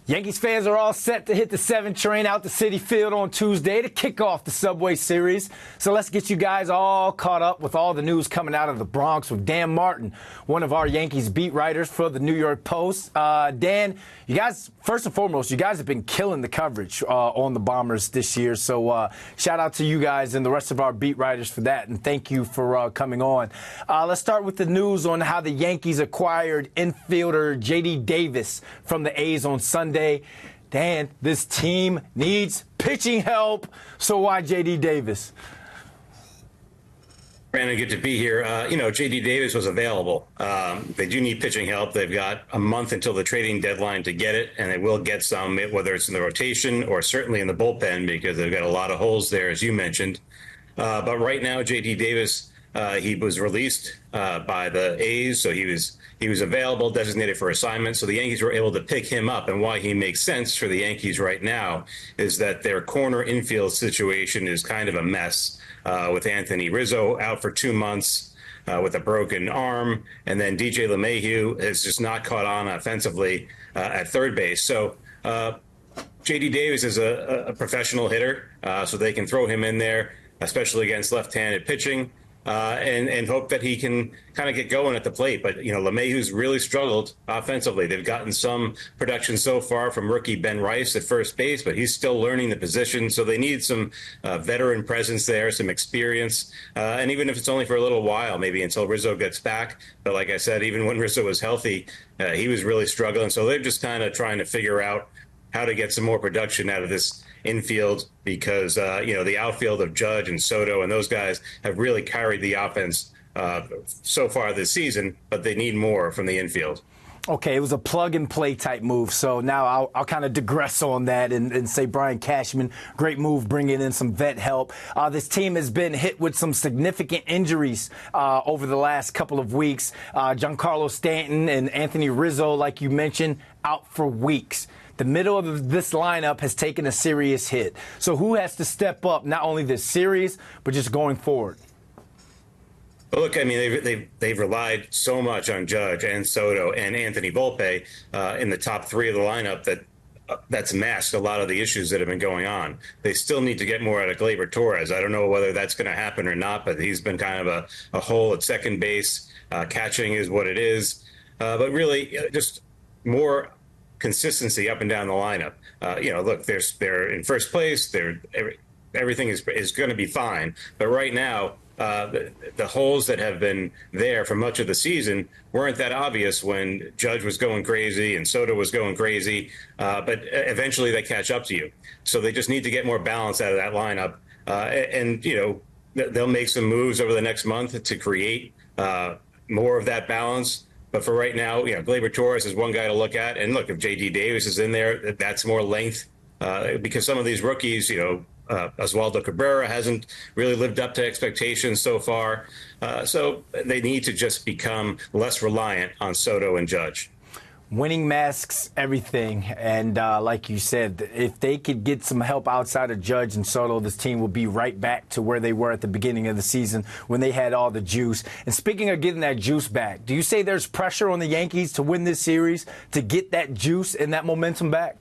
Yankees fans are all set to hit the 7 train out to Citi Field on Tuesday to kick off the Subway Series. So let's get you guys all caught up with all the news coming out of the Bronx with Dan Martin, one of our Yankees beat writers for the New York Post. Dan, you guys, first and foremost, you guys have been killing the coverage on the Bombers this year. So shout out to you guys and the rest of our beat writers for that. And thank you for coming on. Let's start with the news on how the Yankees acquired infielder J.D. Davis from the A's on Sunday. Dan, this team needs pitching help. So why J.D. Davis? Brandon, good to be here. J.D. Davis was available. They do need pitching help. They've got a month until the trading deadline to get it, and they will get some, whether it's in the rotation or certainly in the bullpen, because they've got a lot of holes there, as you mentioned. But right now, J.D. Davis, he was released by the A's, so he was available, designated for assignment. So the Yankees were able to pick him up. And why he makes sense for the Yankees right now is that their corner infield situation is kind of a mess, with Anthony Rizzo out for 2 months with a broken arm, and then DJ LeMahieu has just not caught on offensively at third base. So J.D. Davis is a professional hitter, so they can throw him in there, especially against left-handed pitching. And hope that he can kind of get going at the plate. But, LeMahieu's really struggled offensively. They've gotten some production so far from rookie Ben Rice at first base, but he's still learning the position. So they need some veteran presence there, some experience. And even if it's only for a little while, maybe until Rizzo gets back. But like I said, even when Rizzo was healthy, he was really struggling. So they're just kind of trying to figure out how to get some more production out of this infield, because the outfield of Judge and Soto and those guys have really carried the offense so far this season, but they need more from the infield. Okay, it was a plug-and-play type move, so now I'll kind of digress on that and say Brian Cashman, great move bringing in some vet help. This team has been hit with some significant injuries over the last couple of weeks. Giancarlo Stanton and Anthony Rizzo, like you mentioned, out for weeks. The middle of this lineup has taken a serious hit. So who has to step up, not only this series, but just going forward? Well, look, I mean, they've relied so much on Judge and Soto and Anthony Volpe in the top three of the lineup that's masked a lot of the issues that have been going on. They still need to get more out of Gleyber Torres. I don't know whether that's going to happen or not, but he's been kind of a hole at second base. Catching is what it is. But really, just more consistency up and down the lineup. Look, they're in first place. Everything is going to be fine. But right now, the holes that have been there for much of the season weren't that obvious when Judge was going crazy and Soto was going crazy. But eventually they catch up to you. So they just need to get more balance out of that lineup. And they'll make some moves over the next month to create more of that balance. But for right now, Gleyber Torres is one guy to look at. And look, if J.D. Davis is in there, that's more length, because some of these rookies, Oswaldo Cabrera hasn't really lived up to expectations so far. So they need to just become less reliant on Soto and Judge. Winning masks everything, and like you said, if they could get some help outside of Judge and Soto, this team will be right back to where they were at the beginning of the season when they had all the juice. And speaking of getting that juice back, do you say there's pressure on the Yankees to win this series, to get that juice and that momentum back?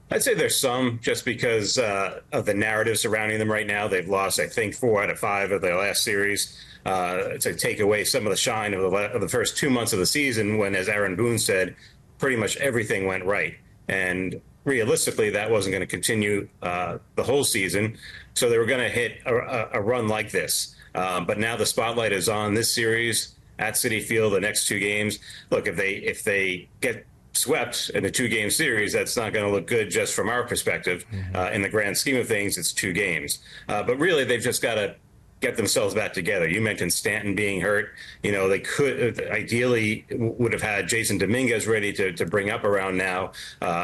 I'd say there's some, just because of the narrative surrounding them right now. They've lost, I think, 4 out of 5 of their last series. To take away some of the shine of the first 2 months of the season when, as Aaron Boone said, pretty much everything went right. And realistically, that wasn't going to continue the whole season. So they were going to hit a run like this. But now the spotlight is on this series at Citi Field, the next 2 games. Look, if they get swept in a 2-game series, that's not going to look good just from our perspective. In the grand scheme of things, it's 2 games. But really, they've just got to get themselves back together. You mentioned Stanton being hurt. They could ideally would have had Jason Dominguez ready to bring up around now.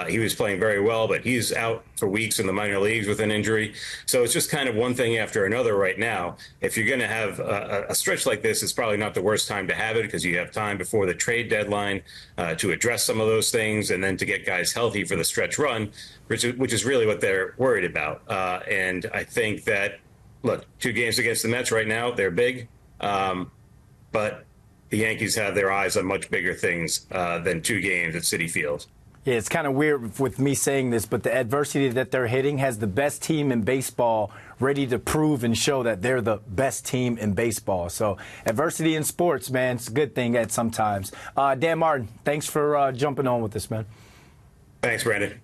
He was playing very well, but he's out for weeks in the minor leagues with an injury. So it's just kind of one thing after another right now. If you're going to have a stretch like this, it's probably not the worst time to have it, because you have time before the trade deadline to address some of those things, and then to get guys healthy for the stretch run, which is really what they're worried about. And I think that, look, 2 games against the Mets right now, they're big. But the Yankees have their eyes on much bigger things than 2 games at Citi Field. Yeah, it's kind of weird with me saying this, but the adversity that they're hitting has the best team in baseball ready to prove and show that they're the best team in baseball. So adversity in sports, man, it's a good thing at sometimes. Dan Martin, thanks for jumping on with us, man. Thanks, Brandon.